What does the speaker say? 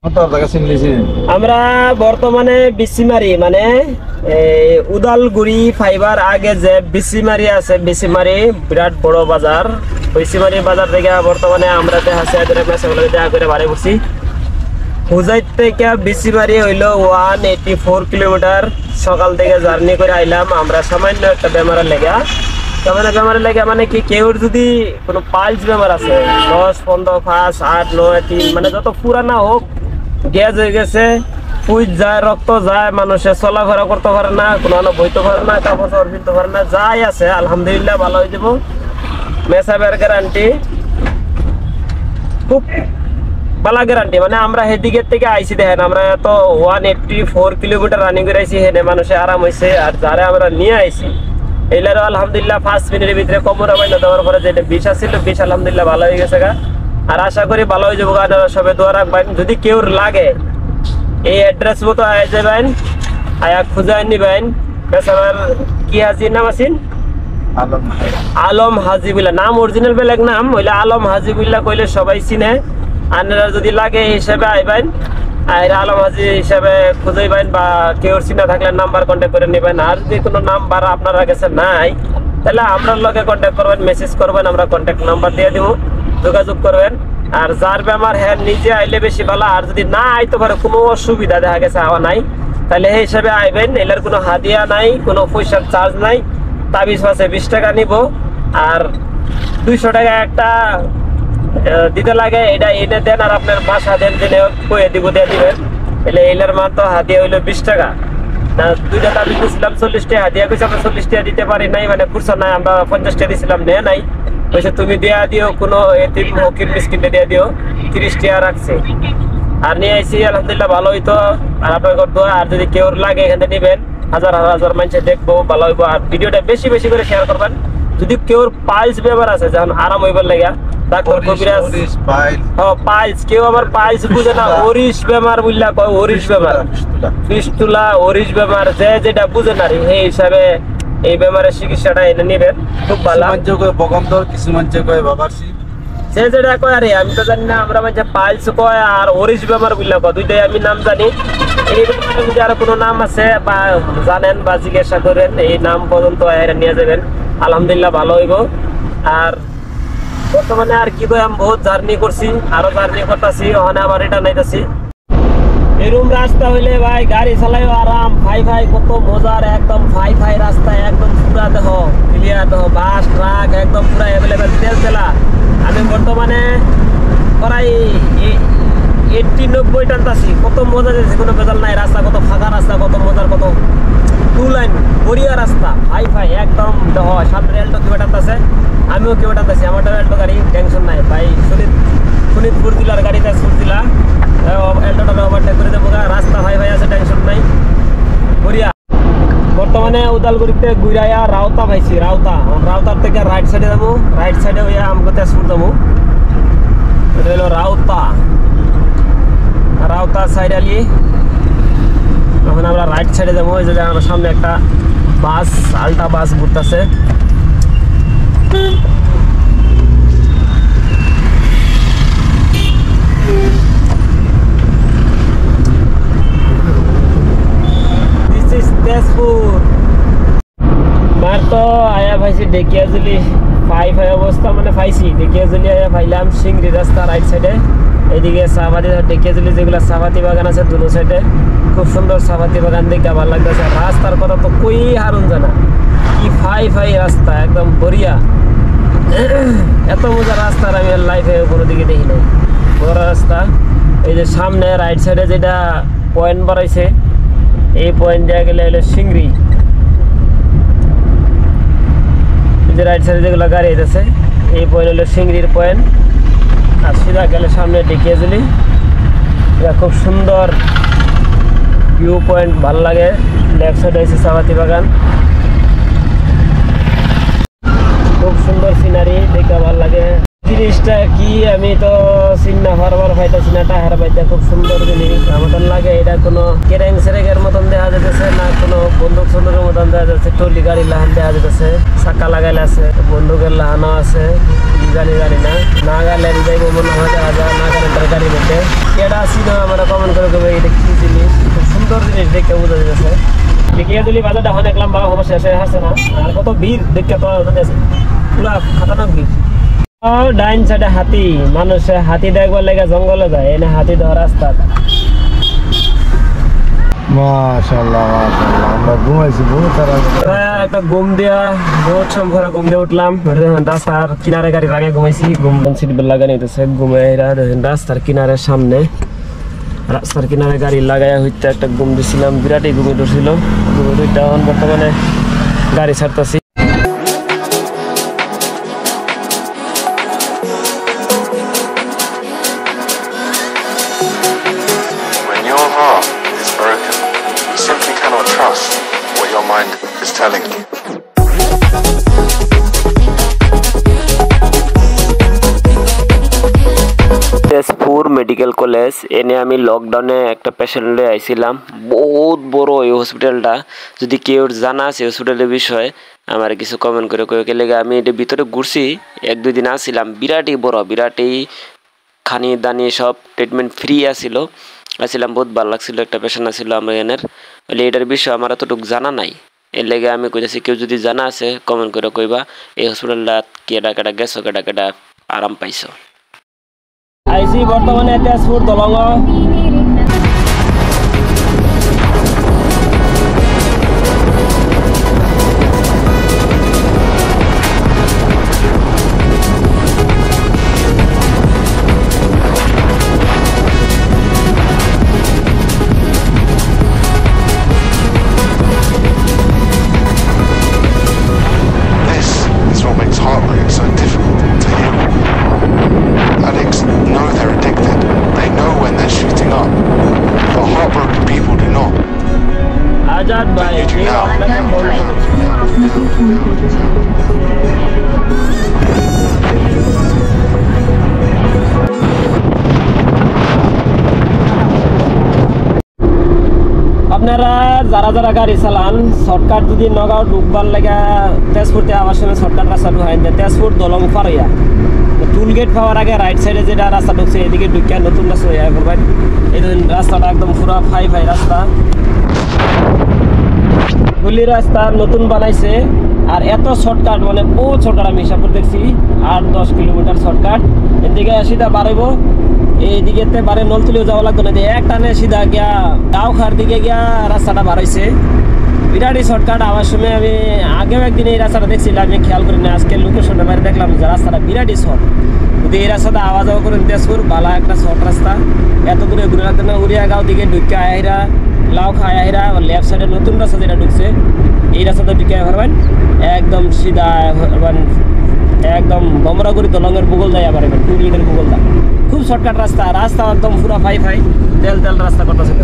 আমরা বর্তমানে বিসিমারি মানে উদালগুড়ি ফাইবার আগে যে বিসিমারি আছে, বিসিমারি বিরাট বড় বাজার, বিসিমারি বাজার থেকে বর্তমানে আমরা দেখা করে বাড়ি পড়ছি। হুজাইর থেকে বিসিমারি হইল 184 কিলোমিটার। সকাল থেকে জার্নি করে আইলাম আমরা সামান্য একটা বেমারের লেগা। বেমারের লেগে মানে কি, কেউ যদি কোনো পাইলস বেমার আছে 10, 15, 5, 8, 9, 3 মানে যত পুরানা হোক, গ্যাস হয়ে গেছে, ফুইট যায়, রক্ত যায়, মানুষের চলাফেরা করতে পারে না, কোনো বইতে পারে না, কাপড় চাপড় কিনতে পারে না, যাই আছে আলহামদুলিল্লাহ ভালো হয়ে যাব। মেসাবের গ্যারান্টি, খুব ভালো গ্যারান্টি। মানে আমরা হেদিকের থেকে আইসি, দেখেন আমরা তো 184 কিলোমিটার রানিং করে আইসি, হেনে মানুষের আরাম হয়েছে। আর যারা আমরা নিয়ে আইসি এইলারও আলহামদুলিল্লাহ 5 মিনিটের ভিতরে কোমর বাইনা দেওয়ার পরে যেটা বিষ আসছিল, বিষ আলহামদুলিল্লাহ ভালো হয়ে গেছে গা। আর আশা করি ভালো হয়ে যাবো। আপনারা সবাই দোয়া রাখবেন। যদি কেউ লাগে এই অ্যাড্রেস মতো আয় যাবেন, আয়া খুঁজে নিবেন। পেশাবার কি হাজির নাম আছেন? আলম হাজিবুল্লাহ নাম, অরিজিনাল বেলেগ নাম হইলে আলম হাজিবুল্লাহ কইলে সবাই চিনে। আপনারা যদি লাগে এই হিসাবে আইবেন, আর আলম হাজি হিসাবে খুঁজেইবেন, বা কেউ চিনা থাকলে নাম্বার কন্ট্যাক্ট করে নেবেন। আর যদি কোনো নাম্বার আপনার কাছে নাই, তাহলে আপনার লগে কন্ট্যাক্ট করবেন, মেসেজ করবেন, আমরা কন্ট্যাক্ট নাম্বার দিয়ে দিব, যোগাযোগ করবেন। আর যার বেমার হ্যাঁ নিজে আইলে বেশি ভালো। আর যদি না আইতে পারে, কোনো অসুবিধা দেখা গেছে হওয়া নাই, তাহলে এই হিসাবে আইবেন। এলার কোনো হাদিয়া নাই, কোনো পয়সার চার্জ নাই। তাবিজ পাশে 20 টাকা নিব, আর 200 টাকা একটা দিতে লাগে। এটা এনে দেন, আর আপনার বাসা দেন, জেনে কয়ে দিব, দিয়ে দিবেন। তাহলে এলার মান তো হাদিয়া হইলো 20 টাকা। না, 2টা তাবিজ দিয়েছিলাম 40 টাকা, হাদিয়া কইছে আমরা 40 টাকা দিতে পারি নাই, মানে খুরসা নাই, আমরা 50 টাকা দিয়েছিলাম, নেয় নাই। কইছে তুমি দেয়া দিও, কোনো এতিম ফকির মিসকিনকে দিয়ে দিও, 30 টাকা রাখছে। আর নিয়ে আইসি আলহামদুলিল্লাহ ভালো হইতো। আর আপনার দোয়া। আর যদি কেউ লাগে এখানে নিবেন, হাজার হাজার মানুষে দেখবো, ভালো হইবো। আর ভিডিওটা বেশি বেশি করে শেয়ার করবেন। যদি কেউ পাইলস ব্যাপার আছে, যখন আরাম হইবার লাগা, ডাক্তার কবিরাজ পাইলস, কেউ আবার পাইলস বুঝে না, ওরিশ বেমার বুঝলা কয়, ওরিশ বেমার, ফিস্টুলা, ওরিশ বেমার, যে যেটা বুঝে না এই হিসাবে এই বেমারের চিকিৎসাটা এনে নিবেন, খুব ভালো। কিছু মানুষ কয় বাবারসি, যে যেটা কয়। আরে আমি তো জানি না, আমরা মানে পাইলস কয় আর ওরিশ বেমার বুঝলা কয়, দুইটাই আমি নাম জানি। এই বেমারের যদি আর কোনো নাম আছে বা জানেন বা জিজ্ঞাসা করেন, এই নাম পর্যন্ত নিয়ে যাবেন, আলহামদুলিল্লাহ ভালো হইব। আর বর্তমানে আর কি কই, আমি বহুত জার্নি করছি, আরো জার্নি করতেছি, ওখানে আবার এটা নাইতেছি। এরকম রাস্তা হইলে ভাই গাড়ি চালাইও আরাম, ফাই কত মজার, একদম ফাই রাস্তা, একদম পুরা দেহ ক্লিয়ার, দেহ বাস ট্রাক একদম পুরা অ্যাভেলেবেল, তেল তেলা। আমি বর্তমানে প্রায় 80-90 টানতাছি, কত মজা দিয়েছে, কোনো বেজাল নাই। রাস্তা কত ফাঁকা, রাস্তা কত মজার, কত 2 লাইন বড়িয়া রাস্তা, ফাই একদম দেহ। সামনে এল্টো কেউ টানতেছে, আমিও কেউ টানতেছি, আমারটাও এল্টো গাড়ি, টেনশন নাই ভাই। শোনিতপুর জেলার গাড়িতে সুরজিলা এল্টোটা ওভারটেক করে দেবো, রাস্তা ভাই আছে, টেনশন নাই, বড়িয়া। বর্তমানে উদালগুড়িতে গুড়াইয়া রাউতা পাইছি, রাউতার থেকে রাইট সাইডে যাবো, রাইট সাইডে হইয়া আমাকে তেজপুর যাবো। এটা হলো রাউতা সাইড আলি। এখন আমরা রাইট সাইডে যাবো। ওই যে আমার সামনে একটা বাস, আলটা বাস ঘুরতেছে। মার তো আয়া পাইছি ডেকিয়াজুলি, ফাই অবস্থা মানে পাইছি ডেকিয়াজুলি আয়া পাইলাম সিংড়ি রাস্তা রাইট সাইডে। এইদিকে চাপাতি, ডেকিয়াজুলি যেগুলো চাপাতি বাগান আছে দুনো সাইডে, খুব সুন্দর চাপাতি বাগান দেখে ভালো লাগতেছে। রাস্তার কথা তো কই হারুন জানা, কি ফাই রাস্তা, একদম বড়িয়া। এত মজা রাস্তার আমি লাইফে কোনো দিকে দেখি নাই, বড় রাস্তা। এই যে সামনে রাইট সাইডে যেটা পয়েন্ট বাড়াইছে, এই পয়েন্ট দেওয়া গেলে হলো সিংড়ি। যে রাইট সাইডে যেগুলো গাড়ি আছে, এই পয়েন্ট হলো সিংড়ির পয়েন্ট। আর সিধা গেলে সামনে ডেকিয়াজুলি, এটা খুব সুন্দর ভিউ পয়েন্ট, ভালো লাগে। লেফট সাইডে হয়েছে চাপাতি বাগান, খুব সুন্দর সিনারি, দেখে ভালো লাগে। জিনিসটা কি আমি তো চিন্না ফারবার পাইতেছি না, টাহার পাইতে খুব সুন্দর জিনিস আমাদের লাগে। এটা কোনো কেরেং সেরেকের মতন দেখা যেতেছে না, কোনো বন্দুক সন্দুকের মতন দেখা যাচ্ছে, টলি গাড়ির লাহান দেখা যেতেছে, চাকা লাগাইলে আছে, বন্দুকের লাহানো আছে। জানি না নাগাল্যান্ড যাইব মনে হয় নাগাল্যান্ডের গাড়ির মধ্যে কেডা ছিল আমরা কমেন্ট করে দেবো এটা কি জিনিস খুব সুন্দর জিনিস দেখতে বোঝা যাচ্ছে দেখিয়াদুলি বাজারটা অনেক লম্বা হবো শেষে আসে না আর কত ভিড় দেখতে পাওয়া যাচ্ছে পুরা খাতারনাক ভিড় ডাইন সাইডে হাতি মানুষ হাতি দেখবার লেগে জঙ্গলে যায় এনে হাতি দেওয়া রাস্তা মাশাআল্লাহ মাশাআল্লাহ আমরা ঘুমাইছি বহুত একটা ঘুম দিয়া বহুত সম্ভরা ঘুম দিয়ে উঠলাম রাস্তার কিনারে গাড়ি আগে ঘুমাইছি ঘুম সিট বেল লাগানো হইতেছে ঘুমে রাস্তার কিনারের সামনে রাস্তার কিনারে গাড়ি লাগাইয়া হইতে একটা ঘুম দিছিলাম বিরাটই ঘুমে ধরছিল ঘুমে দুইটা বর্তমানে গাড়ি ছাড়তেছি Mind is telling you. Tezpur medical college এনে আমি লকডাউনে একটা পেশেন্টে আইছিলাম বহুত বড় এই হসপিটালটা যদি কেউ জানা আছে হসপিটালের বিষয়ে আমার কিছু কমেন্ট করে কয়েকে লেগে আমি এটা ভিতরে ঘুরছি 1-2 দিন আসছিলাম বিরাটই বড় বিরাটই খানি দানি সব ট্রিটমেন্ট ফ্রি আসছিলাম বহুত ভালো লাগছিল একটা পেশেন্ট আসছিল আমার এনের বলে এটার বিষয়ে আমার এতটুকু জানা নাই এর লেগে আমি কইতেছি কেউ যদি জানা আছে কমেন্ট করে কইবা এই হসপিটালটা কেডা কেডা গেছো কেডা কেডা আরাম পাইছো আইসি বর্তমানে তেজপুর দলং আজাদ ভাই আপনারা যারা যারা গাড়ি চালান শর্টকাট যদি নগাঁও ঢুকবার লাগা তেজপুরতে আবার সময় শর্টকাট রাস্তা ঢুকাই তেজপুর দলং পাড়িয়া টুল গেট পাওয়ার আগে রাইট সাইডে যেটা রাস্তা ঢুকছে এদিকে ঢুকিয়া নতুন রাস্তা হয়ে করবেন এই রাস্তাটা একদম পুরো ফাই রাস্তা গুলি রাস্তা নতুন বানাইছে আর এত শর্টকাট মানে বহুত শর্টকাট আমি হিসাব করে দেখছি 8-10 কিলোমিটার শর্টকাট এদিকে সিধা বাড়াইব এইদিকে বারে নলতুলিও যাওয়া লাগতো না এক টানে সিধা গিয়া গাঁওখার দিকে গিয়া রাস্তাটা বাড়াইছে বিরাটই শর্টকাট আবার সময় আমি আগেও একদিন এই রাস্তাটা দেখছিলাম আমি খেয়াল করি না আজকে লোকেশনটা বাইরে দেখলাম যে রাস্তাটা বিরাটই শর্ট যদি এই রাস্তাটা আওয়া যাওয়া করেন তেজপুর বালা একটা শর্ট রাস্তা এত দূরে ঘুরে রাখতে না উড়িয়াগাঁও দিকে ঢুকে আইরা লাউখা আইরা লেফট সাইডে নতুন রাস্তা যেটা ঢুকছে এই রাস্তাটা ঢুকে পারবেন একদম সিধা একদম বমরাগুড়ি দলঙের ভূগোল দেয় আবার টু গেটের ভূগোল দা খুব শর্টকাট রাস্তা একদম পুরা ফাই তেল রাস্তা করতেছে